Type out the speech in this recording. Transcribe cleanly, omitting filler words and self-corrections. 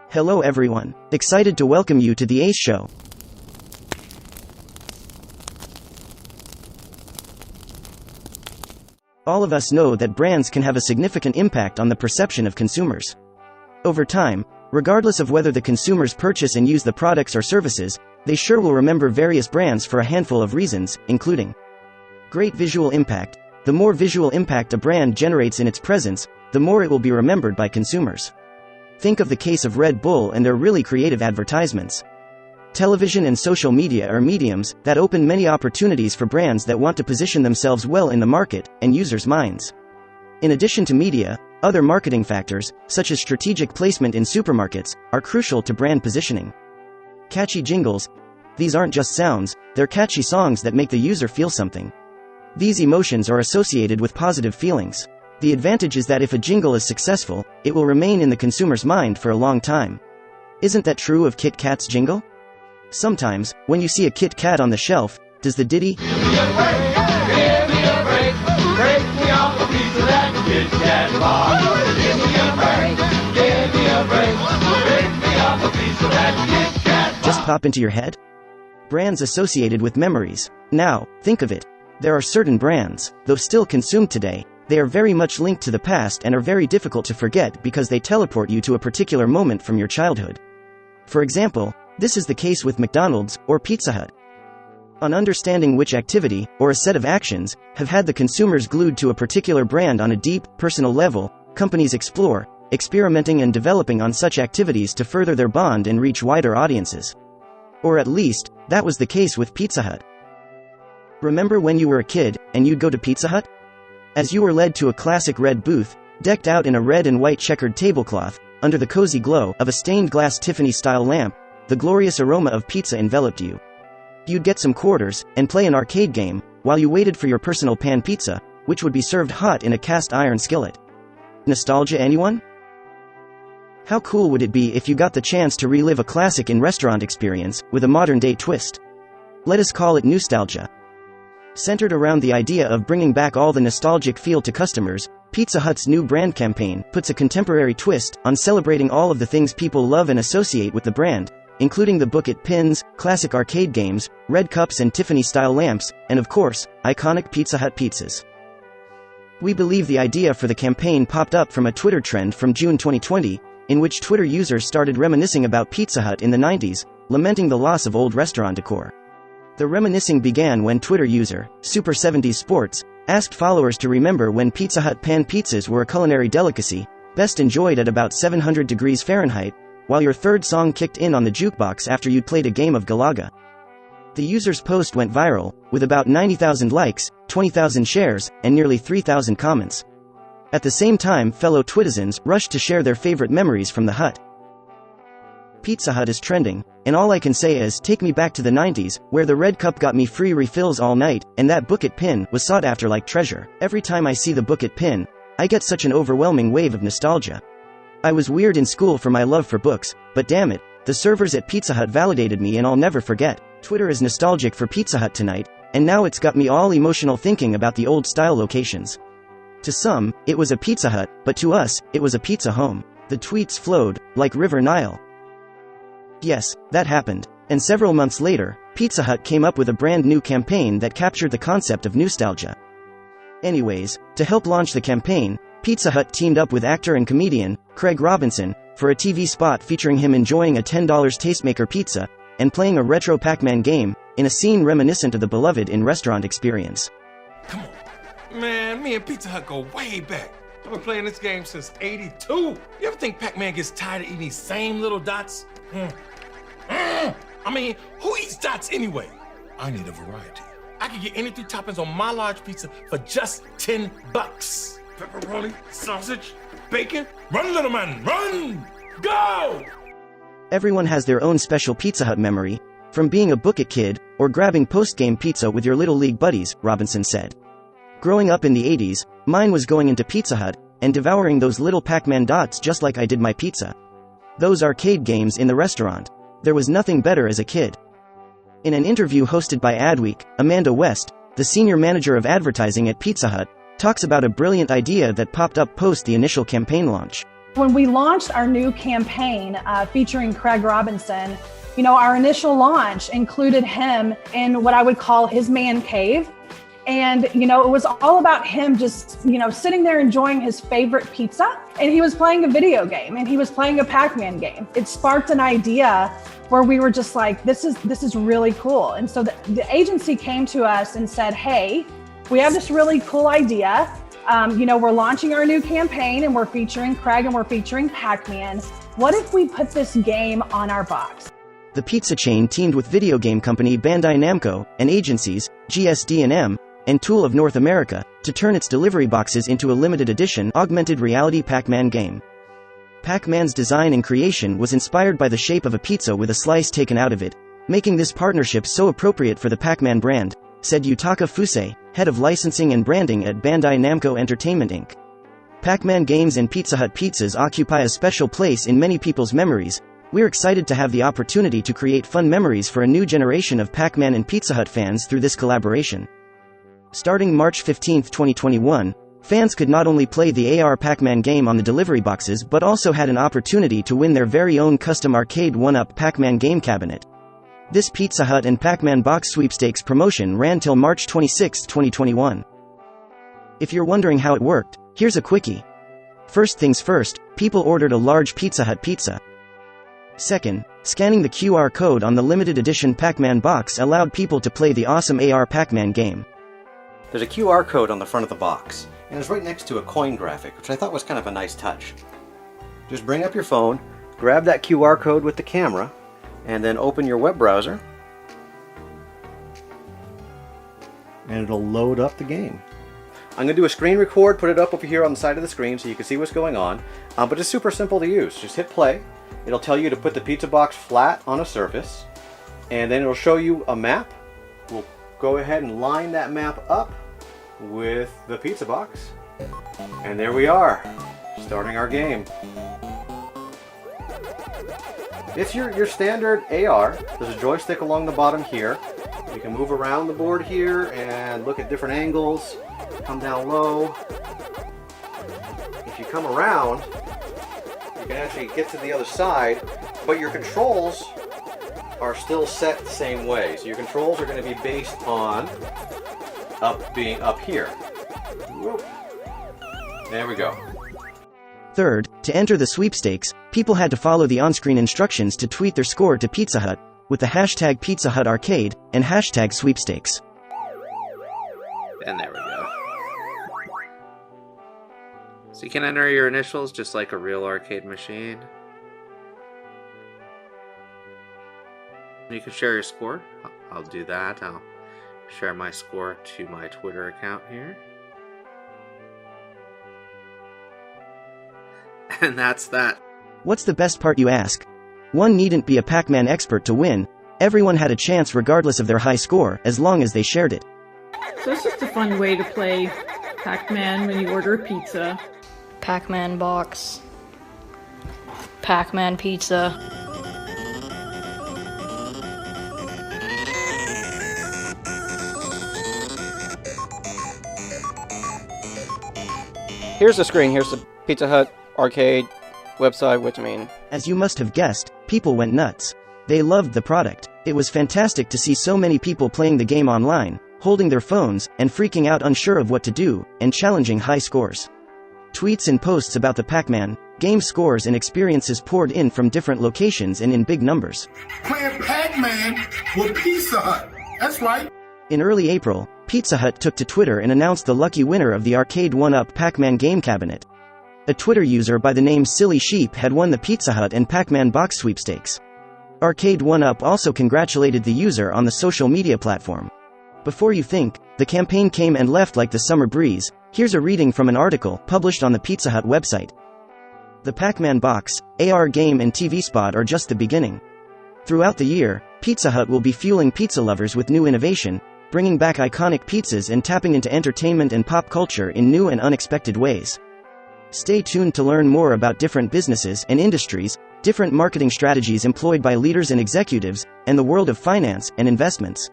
Hello everyone, excited to welcome you to the Ace Show. All of us know that brands can have a significant impact on the perception of consumers. Over time, regardless of whether the consumers purchase and use the products or services, they sure will remember various brands for a handful of reasons, including great visual impact. The more visual impact a brand generates in its presence, the more it will be remembered by consumers. Think of the case of Red Bull and their really creative advertisements. Television and social media are mediums that open many opportunities for brands that want to position themselves well in the market and users' minds. In addition to media, other marketing factors, such as strategic placement in supermarkets, are crucial to brand positioning. Catchy jingles. These aren't just sounds, they're catchy songs that make the user feel something. These emotions are associated with positive feelings. The advantage is that if a jingle is successful, it will remain in the consumer's mind for a long time. Isn't that true of Kit Kat's jingle? Sometimes, when you see a Kit Kat on the shelf, does the ditty "Give me a break, give me a break, break me off a piece of that Kit Kat bar. Give me a break, give me a break, break me off a piece of that Kit Kat bar" just pop into your head? Brands associated with memories. Now, think of it. There are certain brands, though still consumed today, they are very much linked to the past and are very difficult to forget because they teleport you to a particular moment from your childhood. For example, this is the case with McDonald's or Pizza Hut. On understanding which activity, or a set of actions, have had the consumers glued to a particular brand on a deep, personal level, companies explore, experimenting and developing on such activities to further their bond and reach wider audiences. Or at least, that was the case with Pizza Hut. Remember when you were a kid, and you'd go to Pizza Hut? As you were led to a classic red booth, decked out in a red and white checkered tablecloth, under the cozy glow of a stained glass Tiffany-style lamp, the glorious aroma of pizza enveloped you. You'd get some quarters, and play an arcade game, while you waited for your personal pan pizza, which would be served hot in a cast iron skillet. Nostalgia, anyone? How cool would it be if you got the chance to relive a classic in-restaurant experience, with a modern-day twist? Let us call it Newstalgia. Centered around the idea of bringing back all the nostalgic feel to customers, Pizza Hut's new brand campaign puts a contemporary twist on celebrating all of the things people love and associate with the brand, including the Book It pins, classic arcade games, red cups and Tiffany-style lamps, and of course, iconic Pizza Hut pizzas. We believe the idea for the campaign popped up from a Twitter trend from June 2020, in which Twitter users started reminiscing about Pizza Hut in the 90s, lamenting the loss of old restaurant decor. The reminiscing began when Twitter user, Super70s Sports, asked followers to remember when Pizza Hut pan pizzas were a culinary delicacy, best enjoyed at about 700 degrees Fahrenheit, while your third song kicked in on the jukebox after you'd played a game of Galaga. The user's post went viral, with about 90,000 likes, 20,000 shares, and nearly 3,000 comments. At the same time, fellow Twitizens rushed to share their favorite memories from the hut. Pizza Hut is trending, and all I can say is take me back to the 90s, where the red cup got me free refills all night, and that Book It pin was sought after like treasure. Every time I see the Book It pin, I get such an overwhelming wave of nostalgia. I was weird in school for my love for books, but damn it, the servers at Pizza Hut validated me and I'll never forget. Twitter is nostalgic for Pizza Hut tonight, and now it's got me all emotional thinking about the old style locations. To some, it was a Pizza Hut, but to us, it was a pizza home. The tweets flowed, like River Nile. Yes, that happened. And several months later, Pizza Hut came up with a brand new campaign that captured the concept of nostalgia. Anyways, to help launch the campaign, Pizza Hut teamed up with actor and comedian, Craig Robinson, for a TV spot featuring him enjoying a $10 tastemaker pizza, and playing a retro Pac-Man game, in a scene reminiscent of the beloved in-restaurant experience. Come on. Man, me and Pizza Hut go way back. I've been playing this game since '82. You ever think Pac-Man gets tired of eating these same little dots? I mean, who eats dots anyway? I need a variety. I can get any 3 toppings on my large pizza for just $10. Pepperoni, sausage, bacon. Run, little man, run! Go! Everyone has their own special Pizza Hut memory, from being a Book It kid, or grabbing post-game pizza with your Little League buddies, Robinson said. Growing up in the 80s, mine was going into Pizza Hut, and devouring those little Pac-Man dots just like I did my pizza. Those arcade games in the restaurant. There was nothing better as a kid. In an interview hosted by Adweek, Amanda West, the senior manager of advertising at Pizza Hut, talks about a brilliant idea that popped up post the initial campaign launch. When we launched our new campaign featuring Craig Robinson, our initial launch included him in what I would call his man cave. And, it was all about him just, sitting there enjoying his favorite pizza. And he was playing a video game, and he was playing a Pac-Man game. It sparked an idea where we were just like, this is really cool. And so the agency came to us and said, hey, we have this really cool idea. We're launching our new campaign and we're featuring Craig and we're featuring Pac-Man. What if we put this game on our box? The pizza chain teamed with video game company BANDAI Namco and agencies gds&m and Tool of North America to turn its delivery boxes into a limited edition augmented reality Pac-Man game. Pac-Man's design and creation was inspired by the shape of a pizza with a slice taken out of it, making this partnership so appropriate for the Pac-Man brand, said Yutaka Fusei, head of licensing and branding at Bandai Namco Entertainment Inc. Pac-Man games and Pizza Hut pizzas occupy a special place in many people's memories. We're excited to have the opportunity to create fun memories for a new generation of Pac-Man and Pizza Hut fans through this collaboration. Starting March 15, 2021, fans could not only play the AR Pac-Man game on the delivery boxes but also had an opportunity to win their very own custom arcade 1-up Pac-Man game cabinet. This Pizza Hut and Pac-Man box sweepstakes promotion ran till March 26, 2021. If you're wondering how it worked, here's a quickie. First things first, people ordered a large Pizza Hut pizza. Second, scanning the QR code on the limited edition Pac-Man box allowed people to play the awesome AR Pac-Man game. There's a QR code on the front of the box, and it's right next to a coin graphic, which I thought was kind of a nice touch. Just bring up your phone, grab that QR code with the camera, and then open your web browser, and it'll load up the game. I'm going to do a screen record, put it up over here on the side of the screen so you can see what's going on, but it's super simple to use. Just hit play. It'll tell you to put the pizza box flat on a surface, and then it'll show you a map. We'll go ahead and line that map up with the pizza box, and there we are, starting our game. It's your standard AR. There's a joystick along the bottom here. You can move around the board here and look at different angles, come down low. If you come around, you can actually get to the other side, but your controls are still set the same way. So your controls are going to be based on being up here. Whoop. There we go. Third, to enter the sweepstakes, people had to follow the on-screen instructions to tweet their score to Pizza Hut, with the hashtag Pizza Hut Arcade and hashtag sweepstakes. And there we go. So you can enter your initials just like a real arcade machine. You can share your score. I'll do that. I'll share my score to my Twitter account here. And that's that. What's the best part, you ask? One needn't be a Pac-Man expert to win. Everyone had a chance regardless of their high score, as long as they shared it. So it's just a fun way to play Pac-Man when you order a pizza. Pac-Man box. Pac-Man pizza. Here's the screen. Here's the Pizza Hut arcade website, which I mean... As you must have guessed, people went nuts. They loved the product. It was fantastic to see so many people playing the game online, holding their phones, and freaking out unsure of what to do, and challenging high scores. Tweets and posts about the Pac-Man game scores and experiences poured in from different locations and in big numbers. Playing Pac-Man with Pizza Hut. That's right. In early April, Pizza Hut took to Twitter and announced the lucky winner of the Arcade 1-Up Pac-Man game cabinet. A Twitter user by the name Silly Sheep had won the Pizza Hut and Pac-Man box sweepstakes. Arcade 1-Up also congratulated the user on the social media platform. Before you think, the campaign came and left like the summer breeze, here's a reading from an article published on the Pizza Hut website. The Pac-Man box, AR game and TV spot are just the beginning. Throughout the year, Pizza Hut will be fueling pizza lovers with new innovation, bringing back iconic pizzas and tapping into entertainment and pop culture in new and unexpected ways. Stay tuned to learn more about different businesses and industries, different marketing strategies employed by leaders and executives, and the world of finance and investments.